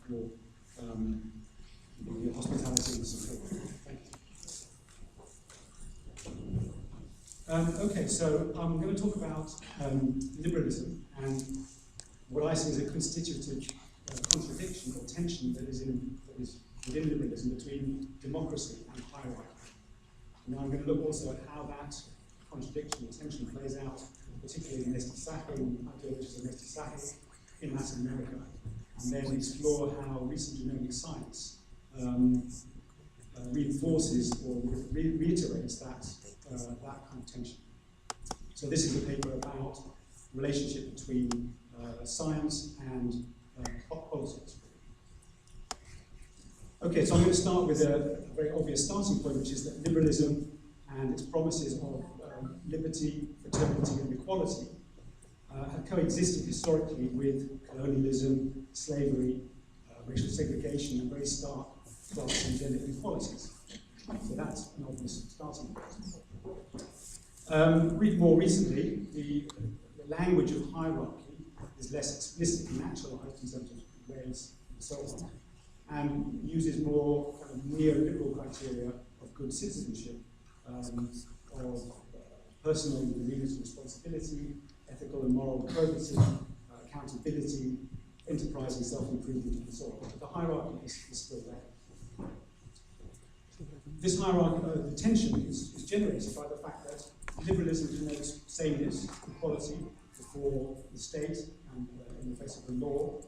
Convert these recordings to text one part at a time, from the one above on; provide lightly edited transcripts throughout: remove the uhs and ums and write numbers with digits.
for the hospitality and support. Thank you. Okay, so I'm going to talk about liberalism and what I see as a constitutive contradiction or tension that is within liberalism between democracy and hierarchy. Now I'm going to look also at how that contradiction or tension plays out, particularly in mestizaje, in ideologies of mestizaje in Latin America, and then explore how recent genomic science reinforces or reiterates that kind of tension. So this is a paper about the relationship between science and politics. Okay, so I'm going to start with a very obvious starting point, which is that liberalism and its promises of liberty, fraternity, and equality have coexisted historically with colonialism, slavery, racial segregation, and very stark class and gender inequalities. So that's an obvious starting point. More recently, the language of hierarchy is less explicitly naturalized in terms of race and so on, and uses more kind of neoliberal criteria of good citizenship, of personal and community responsibility, ethical and moral probity, accountability, enterprise and self-improvement, and so on. But the hierarchy is still there. This hierarchy, the tension is generated by the fact that liberalism denotes sameness, equality before the state and in the face of the law,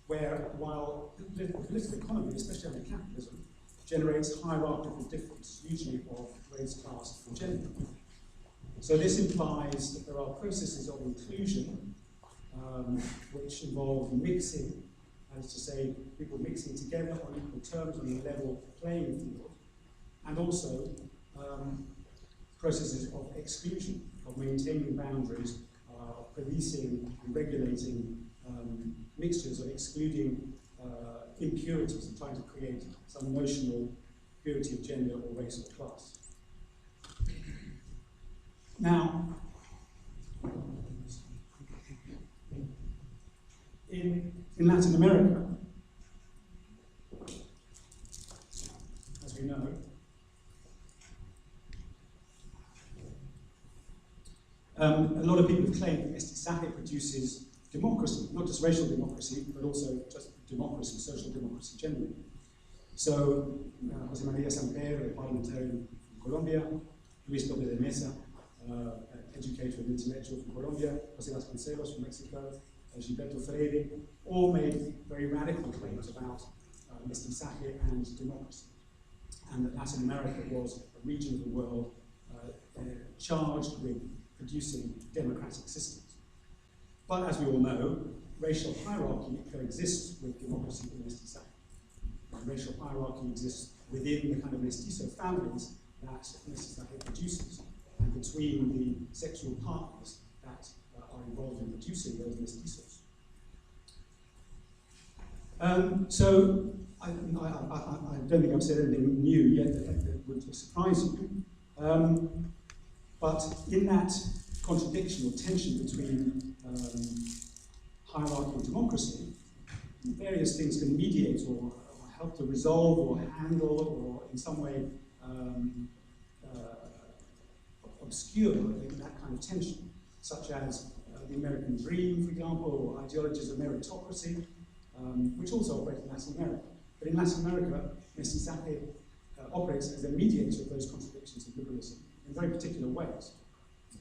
while the political economy, especially under capitalism, generates hierarchical difference, usually of race, class, and gender. So this implies that there are processes of inclusion which involve mixing, that is to say, people mixing together on equal terms on a level playing field, and also processes of exclusion, of maintaining boundaries, of policing and regulating mixtures, of excluding impurities and trying to create some notional purity of gender or race or class. Now, in Latin America, as we know, a lot of people have claimed that mestizaje produces democracy, not just racial democracy, but also just democracy, social democracy generally. So, José María Samper, a parliamentarian from Colombia, Luis López de Mesa, educator and intellectual from Colombia, José Vasconcelos from Mexico, Gilberto Freire, all made very radical claims about mestizaje and democracy, and that Latin America was a region of the world charged with producing democratic systems. But as we all know, racial hierarchy coexists with democracy in mestizaje. Racial hierarchy exists within the kind of mestizo families that mestizaje produces, and between the sexual partners that are involved in producing those mestizos. So I don't think I've said anything new yet that would surprise you. But in that contradiction or tension between hierarchy and democracy, various things can mediate or help to resolve or handle or in some way obscure that kind of tension, such as the American dream, for example, or ideologies of meritocracy, which also operate in Latin America. But in Latin America, mestizaje operates as a mediator of those contradictions of liberalism in very particular ways.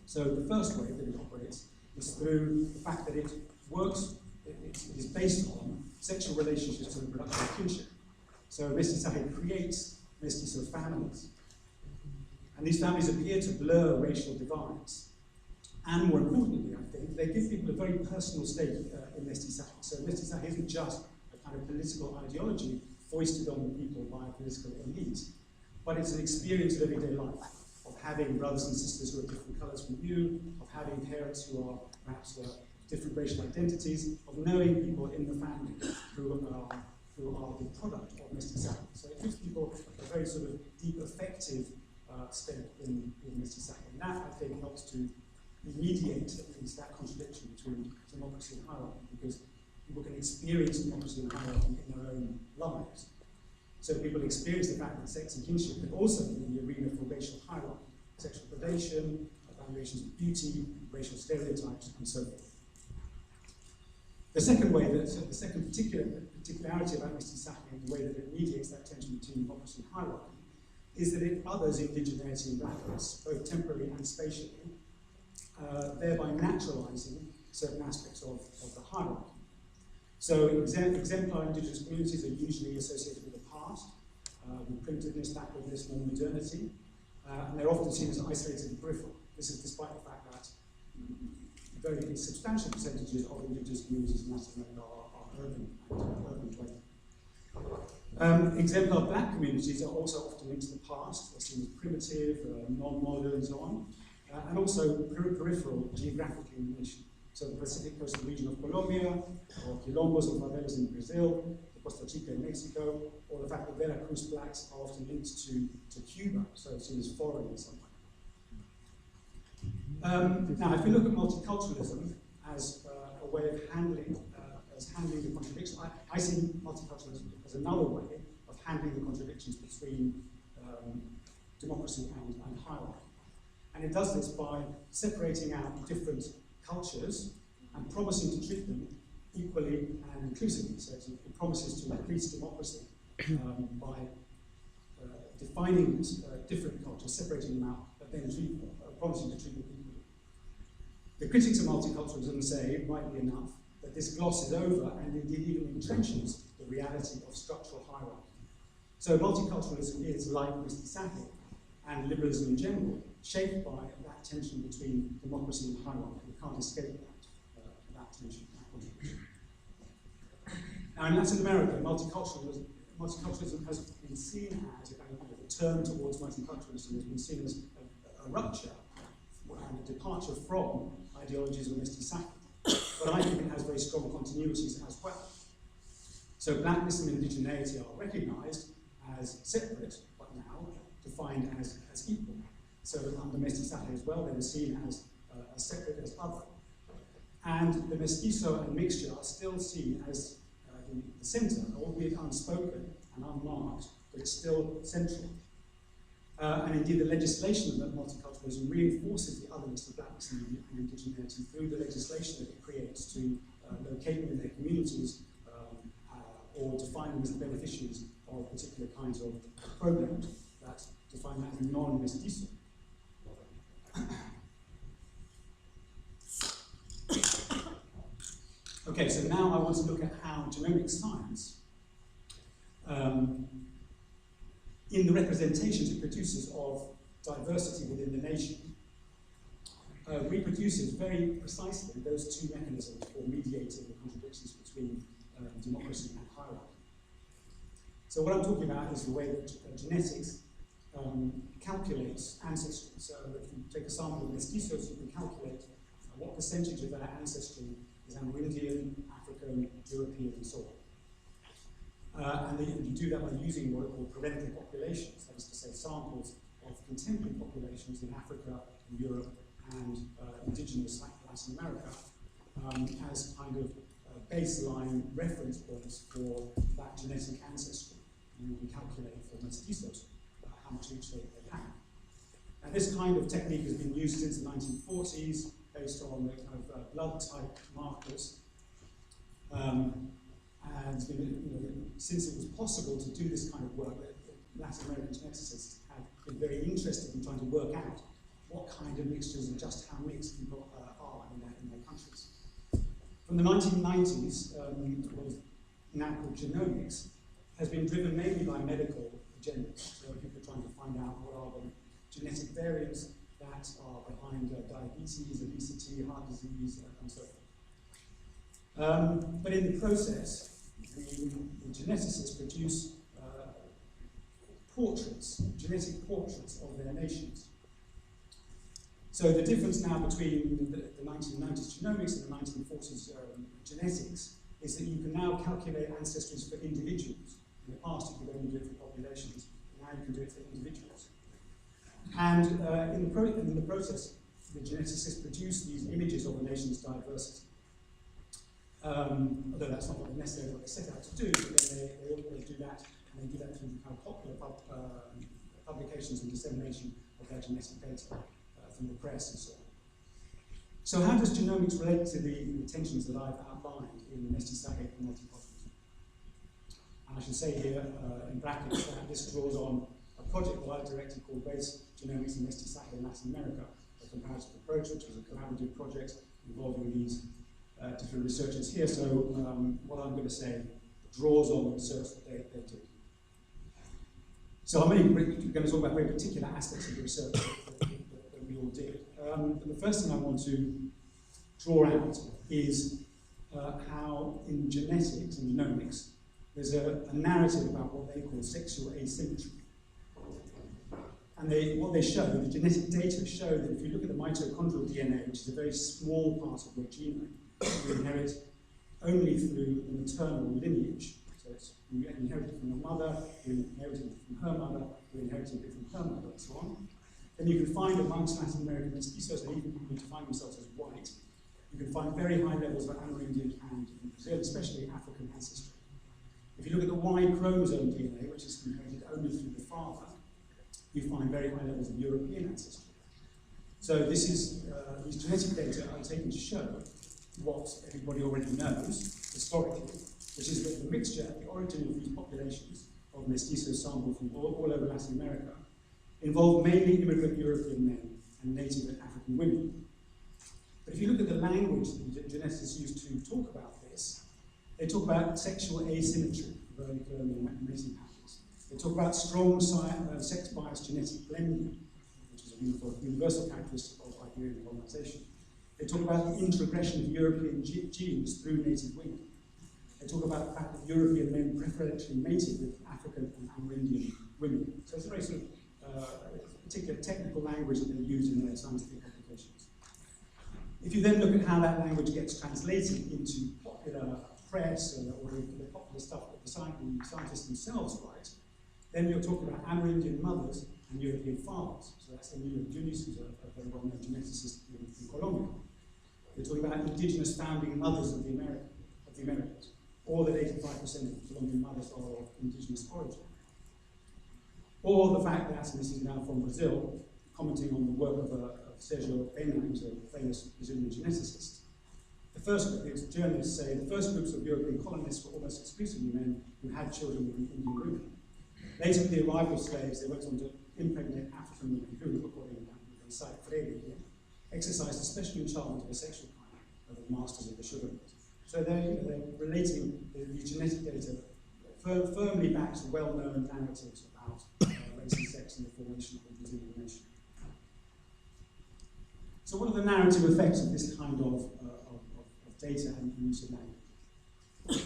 So the first way that it operates is through the fact that it works, it is based on sexual relationships and reproductive kinship. So mestizaje creates mestizo families. And these families appear to blur racial divides. And more importantly, I think, they give people a very personal stake in mestizaje. So mestizaje isn't just a kind of political ideology foisted on the people by a political elite, but it's an experience of everyday life, of having brothers and sisters who are different colours from you, of having parents who are perhaps different racial identities, of knowing people in the family who are the product of mestizaje. So it gives people a very sort of deep affective stake in mestizaje. And that, I think, helps to mediate at least that contradiction between democracy and hierarchy, because people can experience democracy and hierarchy in their own lives. So people experience the fact that sex and kinship can also be in the arena for racial hierarchy, sexual predation, evaluations of beauty, racial stereotypes, and so forth. The second way, the second particularity about Mr. Sacking and the way that it mediates that tension between democracy and hierarchy is that it others indigeneity and blackness, both temporally and spatially, thereby naturalizing certain aspects of the hierarchy. So exemplar indigenous communities are usually associated with the past, with primitiveness, backwardness, more modernity, and they're often seen as isolated and peripheral. This is despite the fact that very substantial percentages of indigenous communities in Latin America are urban and urban dwelling. Exemplar black communities are also often linked to the past. They're seen as primitive, non-modern, and so on, and also peripheral geographically in the nation. So the Pacific coastal region of Colombia, or quilombos or favelas in Brazil, the Costa Chica in Mexico, or the fact that Veracruz blacks are often linked to Cuba, so seen as foreign in some way. Now, if we look at multiculturalism as a way of handling the contradiction, I see multiculturalism as another way of handling the contradictions between democracy and hierarchy. And it does this by separating out different cultures and promising to treat them equally and inclusively. So it promises to increase democracy by defining different cultures, separating them out, but then promising to treat them equally. The critics of multiculturalism say, rightly enough, that this gloss is over and indeed even entrenches the reality of structural hierarchy. So multiculturalism is, like Mr. Sacking and liberalism in general, shaped by that tension between democracy and hierarchy. We can't escape that tension, that contradiction. Now, in Latin America, multiculturalism has been seen as, the turn towards multiculturalism has been seen as a rupture and a departure from ideologies of Mr. Sacking. But I think it has very strong continuities as well. So blackness and indigeneity are recognized as separate, but now defined as equal. So under Mr. Sacking as well, they were seen as separate, as other. And the mestizo and mixture are still seen as the center, albeit unspoken and unmarked, but it's still central. And indeed, the legislation of multiculturalism reinforces the otherness of blackness and indigeneity through the legislation that it creates to locate them in their communities or define them as the beneficiaries of particular kinds of programs that define that as non-mestizo. Okay, so now I want to look at how genomic science in the representations it produces of diversity within the nation, reproduces very precisely those two mechanisms for mediating the contradictions between democracy and hierarchy. So what I'm talking about is the way that genetics calculates ancestry. So if you take a sample of mestizos, you can calculate what percentage of their ancestry is Amerindian, African, European, and so on. And you do that by using what are called parental populations, that is to say samples of contemporary populations in Africa, in Europe, and indigenous Latin America as kind of baseline reference points for that genetic ancestry. You can calculate for mestizos how much each they have. And this kind of technique has been used since the 1940s based on the kind of blood type markers. And since it was possible to do this kind of work, Latin American geneticists have been very interested in trying to work out what kind of mixtures and just how mixed people are in their countries. From the 1990s, what is now called genomics, has been driven mainly by medical agendas. So people are trying to find out what are the genetic variants that are behind diabetes, obesity, heart disease, and so forth. But in the process, the geneticists produce genetic portraits of their nations. So the difference now between the 1990s genomics and the 1940s genetics is that you can now calculate ancestries for individuals. In the past, you could only do it for populations. Now you can do it for individuals. And in the process, the geneticists produce these images of a nation's diversity. although that's not necessarily what they set out to do, but they always do that, and they do that through kind of popular publications and dissemination of their genetic data from the press and so on. So how does genomics relate to the tensions that I've outlined in the Nesty-Sackett multi-project? And I should say here, in brackets, that this draws on a project that I directed called Race Genomics in Nesty-Sackett in Latin America, a comparative approach, which was a collaborative project involving these different researchers here. So what I'm going to say draws on the research that they did. So I'm only going to talk about very particular aspects of the research that we all did. The first thing I want to draw out is how in genetics and genomics there's a narrative about what they call sexual asymmetry. And what they show, the genetic data show that if you look at the mitochondrial DNA, which is a very small part of your genome, you inherit only through the maternal lineage. So you inherit it from your mother, you inherit it from her mother, you inherit it from her mother, and so on. Then you can find amongst Latin American mestizos, and even people who define themselves as white, you can find very high levels of Amerindian and, in Brazil, especially African ancestry. If you look at the Y chromosome DNA, which is inherited only through the father, you find very high levels of European ancestry. So this is, these genetic data are taken to show what everybody already knows historically, which is that the mixture at the origin of these populations of mestizo samples from all over Latin America involved mainly immigrant European men and native and African women. But if you look at the language that geneticists use to talk about this, they talk about sexual asymmetry of early colonial mating patterns. They talk about strong sex-biased genetic blending, which is a universal characteristic of Iberian colonization. They talk about the introgression of European genes through native women. They talk about the fact that European men preferentially mated with African and Amerindian women. So it's a very sort of particular technical language that they use in their scientific applications. If you then look at how that language gets translated into popular press or the popular stuff that the scientists themselves write, then you're talking about Amerindian mothers and European fathers. So that's Emilio Duniz, who's a very well-known geneticist in Colombia. You're talking about indigenous founding mothers of the Americas, or that 85% of Colombian mothers are of indigenous origin. Or the fact that, and this is now from Brazil, commenting on the work of Sergio Pena, who's a famous Brazilian geneticist. The journalists say the first groups of European colonists were almost exclusively men who had children with Indian women. Later, with the arrival of slaves, they went on to impregnate African women who, according to the site Freire here, exercised a special enchantment of a sexual kind of the masters of the sugar mills. So they're relating the genetic data firmly back to well-known narratives about race and sex and the formation of the Brazilian nation. So what are the narrative effects of this kind of data and use of language?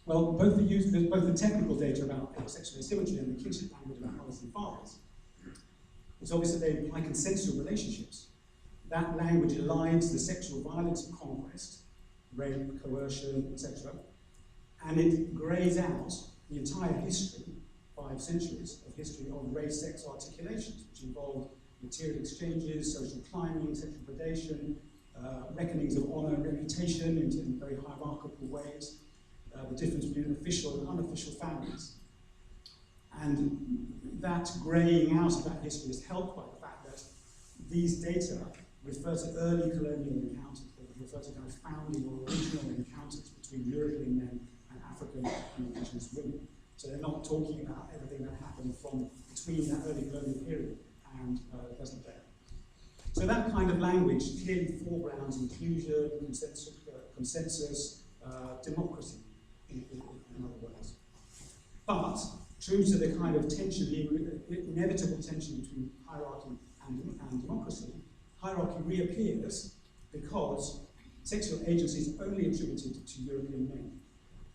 Well, both the technical data about sexual asymmetry and the kinship language about mothers and fathers, it's obvious that they imply consensual relationships. That language aligns the sexual violence of conquest, rape, coercion, etc., and it greys out the entire history, 5 centuries of history of race-sex articulations, which involved material exchanges, social climbing, sexual predation, reckonings of honour and reputation in very hierarchical ways, the difference between official and unofficial families. And that greying out of that history is helped by the fact that these data refer to early colonial encounters. They refer to kind of founding or original encounters between European men and African and indigenous women. So they're not talking about everything that happened from between that early colonial period and the present day. So that kind of language clearly foregrounds inclusion, consensus, democracy, in other words. But true to the kind of tension, the inevitable tension between hierarchy and democracy, hierarchy reappears because sexual agency is only attributed to European men.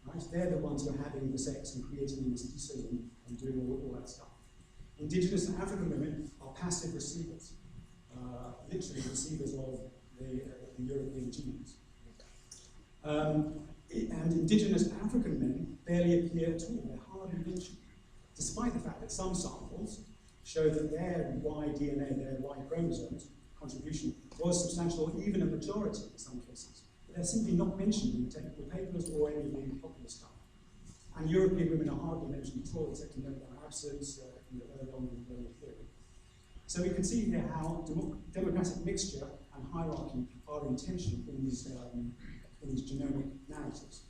Right? They're the ones who are having the sex and creating the mestizos and doing all that stuff. Indigenous and African women are passive receivers, literally receivers of the European genes. And indigenous African men barely appear at all, they're hardly mentioned, despite the fact that some samples show that their Y DNA, their Y chromosomes contribution was substantial, or even a majority in some cases. they're simply not mentioned in the technical papers or any of the popular stuff. And European women are hardly mentioned at all, except in their absence early on in the colonial theory. So we can see here how democratic mixture and hierarchy are in tension in these genomic narratives.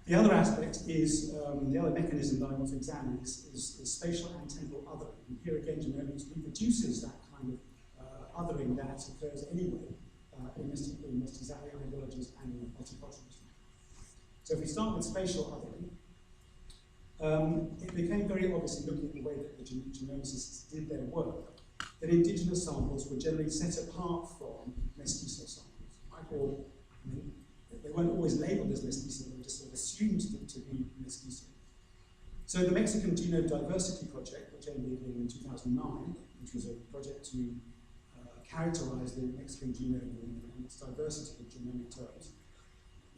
The other aspect is, the other mechanism that I want to examine is spatial and temporal othering. And here again, genomics reproduces that kind of othering that occurs anyway in mestizaje ideologies and in multiculturalism. So if we start with spatial othering, it became very obvious in looking at the way that the geneticists did their work that indigenous samples were generally set apart from mestizo samples. Or, they weren't always labeled as mestizo, they were just sort of assumed to be mestizo. So the Mexican Genome Diversity Project, which ended in 2009, which was a project to characterize the Mexican genome and its diversity of genomic terms,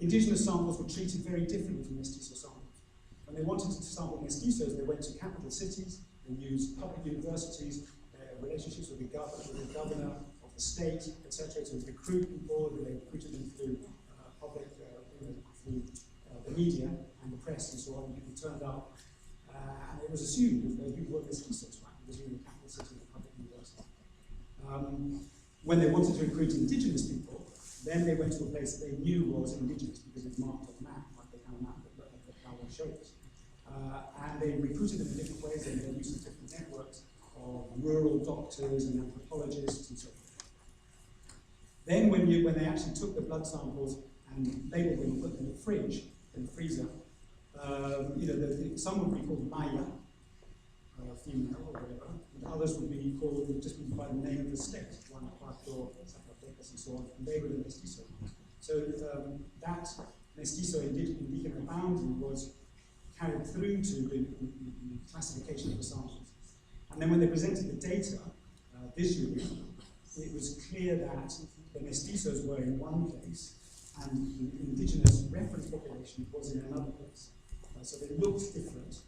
indigenous samples were treated very differently from mestizo samples. When they wanted to sample mestizos, they went to capital cities, they used public universities, their relationships with the governor of the state, etc., to recruit people. They recruited them through public, through the media and the press and so on. People turned up, and it was assumed that those people were mestizos, right? Because you're in the capital city of the public university. When they wanted to recruit indigenous people, then they went to a place that they knew was indigenous because it's marked on the map, like the kind of map that Paolo showed us. And they recruited them in different ways, and they used different networks of rural doctors and anthropologists and so forth. Then when they actually took the blood samples and labeled them and put them in the fridge, in the freezer, some would be called Maya, female or whatever, and others would be called just by the name of the state, Guanajuato, Zacatecas, and so on, and they were the mestizo. So that mestizo indigenous boundary was carried through to the classification of the samples. And then when they presented the data visually, it was clear that the mestizos were in one place and the indigenous reference population was in another place. So they looked different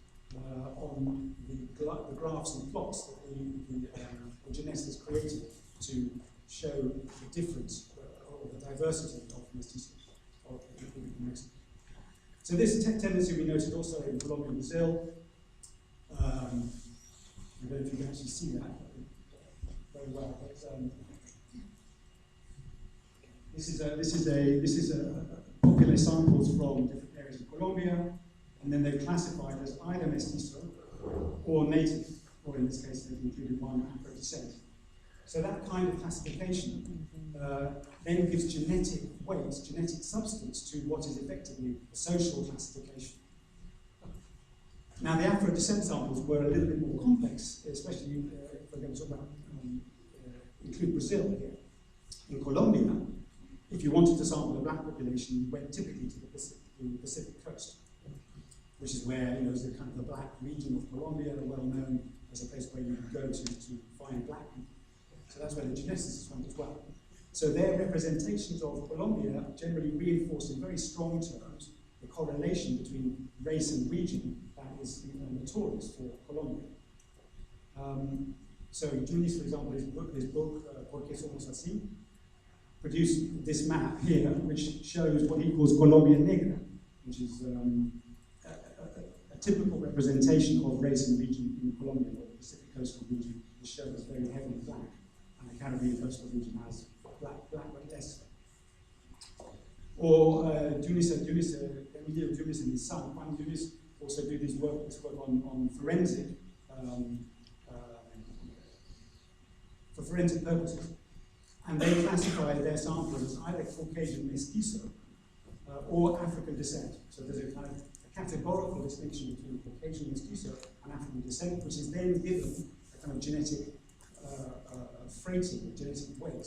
on the graphs and plots that the geneticists created to show the difference or the diversity of mestizos in Mexico. So this tendency we noted also in Colombia and Brazil. I don't know if you can actually see that very well. But, this is a popular samples from different areas of Colombia, and then they're classified as either mestizo or native, or in this case they've included one Afro descent. So that kind of classification then gives genetic weight, genetic substance to what is effectively a social classification. Now the Afro descent samples were a little bit more complex, especially if we're going to talk about include Brazil here. In Colombia, if you wanted to sample the black population, you went typically to the Pacific coast, which is where is the kind of the black region of Colombia, well known as a place where you go to find black people. So that's where the geneticists went as well. So their representations of Colombia generally reinforced in very strong terms the correlation between race and region that is notorious for Colombia. So Junis, for example, his book Por qué somos así, produced this map here, which shows what he calls Colombia Negra, which is a typical representation of race and region in Colombia, where the Pacific coastal region is shown as very heavily black, and the Caribbean coastal region has black but less. Or Emilio Junis and his son, Juan Junis, also do this work on forensic, for forensic purposes. And they classify their samples as either Caucasian mestizo or African descent. So there's a kind of a categorical distinction between Caucasian mestizo and African descent, which is then given a kind of genetic freighting, genetic weight.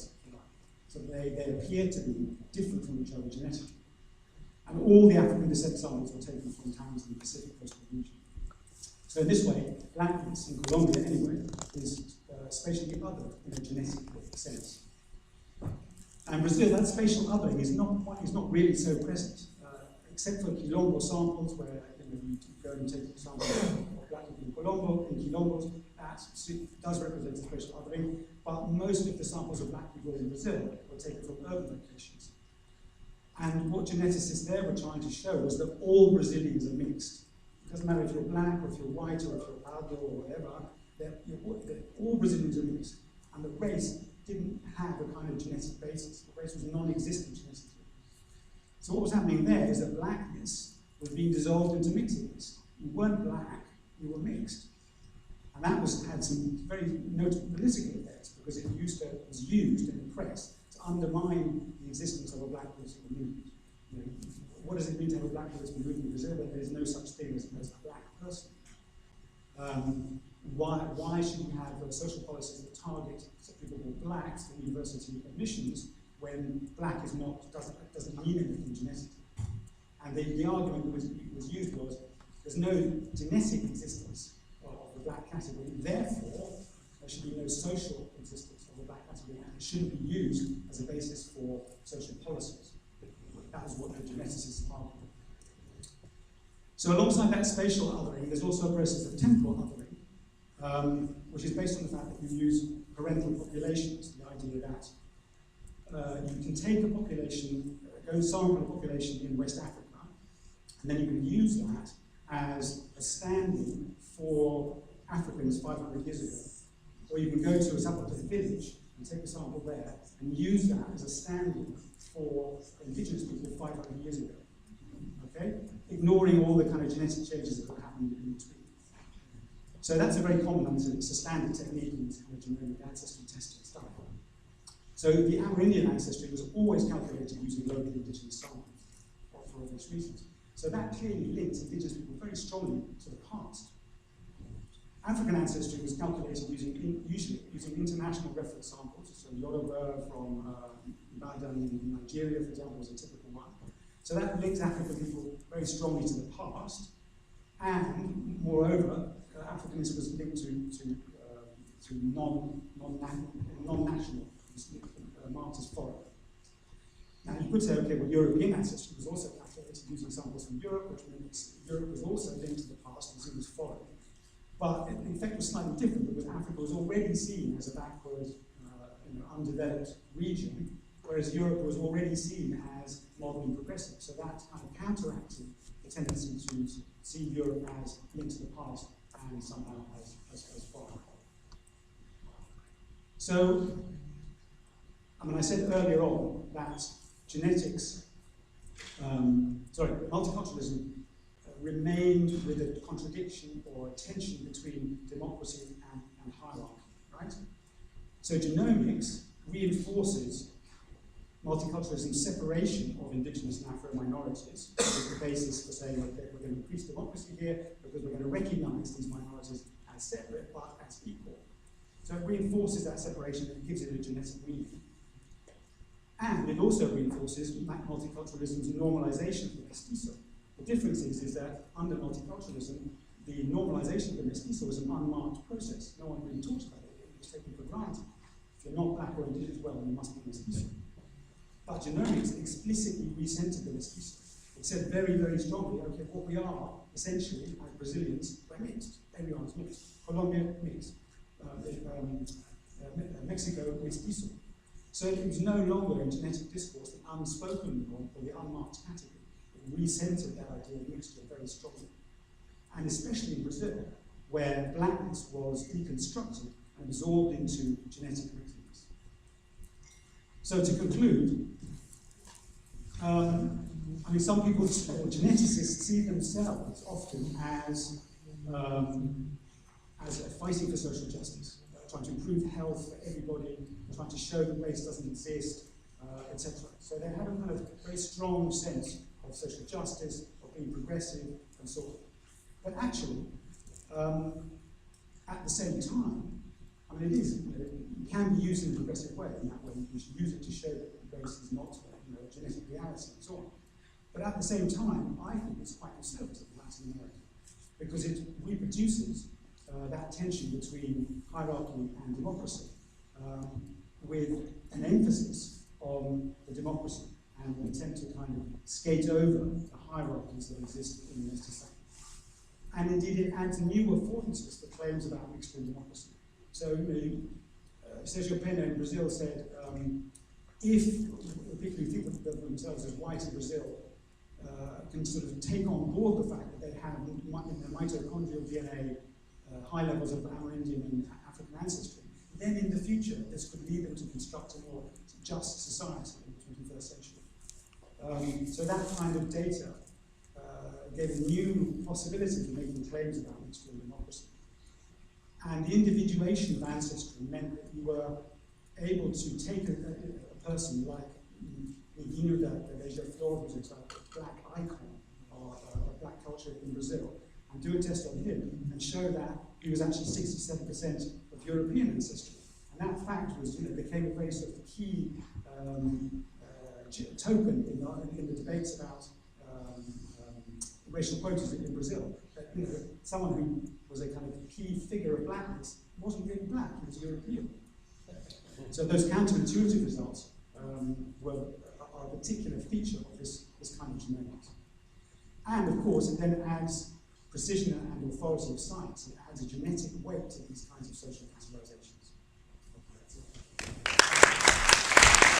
So they appear to be different from each other genetically. And all the African descent samples were taken from towns in the Pacific coastal region. So in this way, blackness in Colombia anyway is spatially other in a genetic sense. And Brazil, that spatial othering is not really so present, except for Quilombo samples, where you go and take samples of black people in Quilombos, that does represent a spatial othering, but most of the samples of black people in Brazil were taken from urban locations. And what geneticists there were trying to show was that all Brazilians are mixed. It doesn't matter if you're black or if you're white or if you're Aldo or whatever, all Brazilians are mixed. And the race didn't have a kind of genetic basis. The race was non-existent genetically. So what was happening there is that blackness was being dissolved into mixedness. You weren't black, you were mixed. And that had some very notable political effects because it was used in the press to undermine the existence of a black political movement. You know, what does it mean to have a black political movement in Brazil? There is no such thing as a black person. Why should we have social policies that target people called blacks for university admissions when black doesn't mean anything genetically? And the argument that was used was there's no genetic existence of the black category, therefore there should be no social existence of the black category, and it shouldn't be used as a basis for social policies. That was what the geneticists argued. So alongside that spatial othering, there's also a process of temporal othering, which is based on the fact that you use parental populations, the idea that you can take a population, go sample a population in West Africa, and then you can use that as a stand-in for Africans 500 years ago. Or you can go to a subaltern village and take a sample there and use that as a stand-in for indigenous people 500 years ago. Okay? Ignoring all the kind of genetic changes that have happened in between. So that's a very common, it's a standard technique in this kind of genomic ancestry testing stuff. So the Amerindian ancestry was always calculated using locally indigenous samples for obvious reasons. So that clearly links indigenous people very strongly to the past. African ancestry was calculated usually using international reference samples. So Yoruba from Ibadan in Nigeria, for example, was a typical one. So that links African people very strongly to the past. And moreover, Africanness was linked to non-national, marked as foreign. Now you could say, okay, well, European ancestry was also calculated using samples from Europe, which means Europe was also linked to the past as it was foreign. But the effect was slightly different because Africa was already seen as a backward, undeveloped region, whereas Europe was already seen as modern and progressive. So that kind of counteracted the tendency to see Europe as linked to the past and somehow as foreign. So, I said earlier on that multiculturalism remained with a contradiction or a tension between democracy and hierarchy, right? So genomics reinforces multiculturalism's separation of indigenous and Afro minorities as the basis for saying, okay, we're going to increase democracy here because we're going to recognize these minorities as separate but as equal. So it reinforces that separation and gives it a genetic meaning. And it also reinforces multiculturalism's normalization of the mestizo. The difference is that under multiculturalism, the normalization of the mestizo is an unmarked process. No one really talks about it. It was taken for granted. If you're not black or indigenous, well, then you must be mestizo. But genomics explicitly recentered the mestizo. It said very, very strongly, okay, what we are, essentially, as Brazilians, we're mixed. Everyone's mixed. Colombia, mixed. Mexico, mestizo. So it was no longer in genetic discourse the unspoken norm or the unmarked category. It recentered that idea of mixture very strongly. And especially in Brazil, where blackness was deconstructed and absorbed into genetic mixedness. So to conclude, some people, geneticists, see themselves often as fighting for social justice, trying to improve health for everybody, trying to show that race doesn't exist, etc. So they have a kind of very strong sense of social justice, of being progressive, and so on. But actually, at the same time, it can be used in a progressive way. In that way, you should use it to show that race is not a genetic reality, and so on. But at the same time, I think it's quite conservative in Latin America, because it reproduces that tension between hierarchy and democracy, with an emphasis on the democracy and an attempt to kind of skate over the hierarchies that exist in the society. And indeed, it adds new affordances for claims about mixed democracy. So, Sergio Pena in Brazil said, if people who think of themselves as white in Brazil can sort of take on board the fact that they have in their mitochondrial DNA high levels of Amerindian and African ancestry, then in the future this could lead them to construct a more just society in the 21st century. So that kind of data gave a new possibility for making claims about mixed-rule democracy. And the individuation of ancestry meant that you were able to take a person like Niguinho da Beija-Flor, who's a black icon of black culture in Brazil, and do a test on him and show that he was actually 67% of European ancestry. And that fact was, became a very sort of key token in the debates about racial quotas in Brazil. That someone who was a kind of key figure of blackness wasn't really black; he was European. So those counterintuitive results are a particular feature of this kind of genomics. And of course, it then adds precision and authority of science. It adds a genetic weight to these kinds of social categorizations.